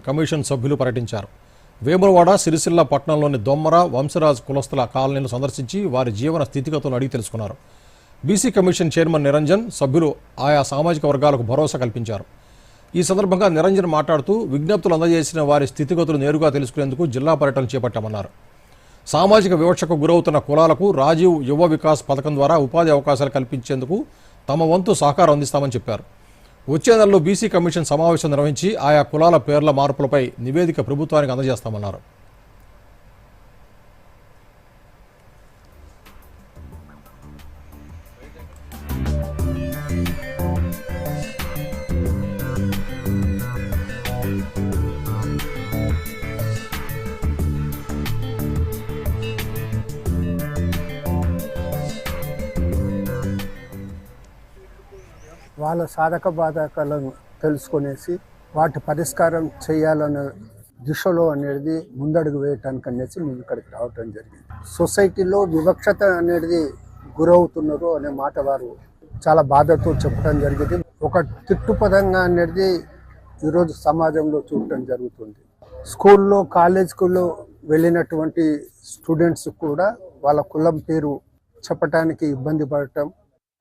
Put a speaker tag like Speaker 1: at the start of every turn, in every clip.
Speaker 1: Commission సభ్యులు పర్యటించారు. వేములవాడ, సిరిసిల్ల పట్టణంలోని దొమ్మర, వంశరాజ్ కులస్తుల కాలనీలు సందర్శించి వారి జీవన స్థితిగతులను అడిగి తెలుసుకున్నారు. బీసీ కమిషన్ చైర్మన్ నిరంజన్, సభ్యులు ఆయా సామాజిక వర్గాలకు భరోసా కల్పించారు. ఈ సందర్భంగా నిరంజన్ మాట్లాడుతూ విజ్ఞప్తులు అందజేసిన వారి స్థితిగతులు నేరుగా తెలుసుకునేందుకు జిల్లా పర్యటన చేపట్టామన్నారు. సామాజిక వివక్షకు గురవుతున్న కులాలకు రాజీవ్ యువ వికాస్ పథకం ద్వారా ఉపాధి అవకాశాలు కల్పించేందుకు తమ వంతు సహకారం అందిస్తామని చెప్పారు. వచ్చే నెలలో బీసీ కమిషన్ సమావేశం నిర్వహించి ఆయా కులాల పేర్ల మార్పులపై నివేదిక ప్రభుత్వానికి అందజేస్తామన్నారు.
Speaker 2: వాళ్ళ సాధక బాధకాలను తెలుసుకునేసి వాటి పరిష్కారం చేయాలనే దిశలో అనేది ముందడుగు వేయటానికి అనేసి మేము ఇక్కడికి రావటం జరిగింది. సొసైటీలో వివక్షత అనేది గురవుతున్నారు అనే మాట వారు చాలా బాధతో చెప్పడం జరిగింది. ఒక తిట్టుపదంగా అనేది ఈరోజు సమాజంలో చూడటం జరుగుతుంది. స్కూల్లో, కాలేజీలో వెళ్ళినటువంటి స్టూడెంట్స్ కూడా వాళ్ళ కులం పేరు చెప్పటానికి ఇబ్బంది పడటం,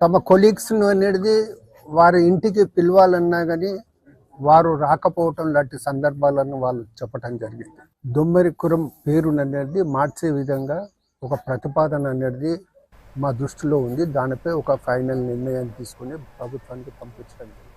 Speaker 2: తమ కొలీగ్స్ను అనేది వారి ఇంటికి పిలవాలన్నా కానీ వారు రాకపోవటం లాంటి సందర్భాలను వాళ్ళు చెప్పటం జరిగింది. దొమ్మరి కురం పేరు అనేది మార్చే విధంగా ఒక ప్రతిపాదన అనేది మా దృష్టిలో ఉంది. దానిపై ఒక ఫైనల్ నిర్ణయాన్ని తీసుకుని ప్రభుత్వానికి పంపించడం జరిగింది.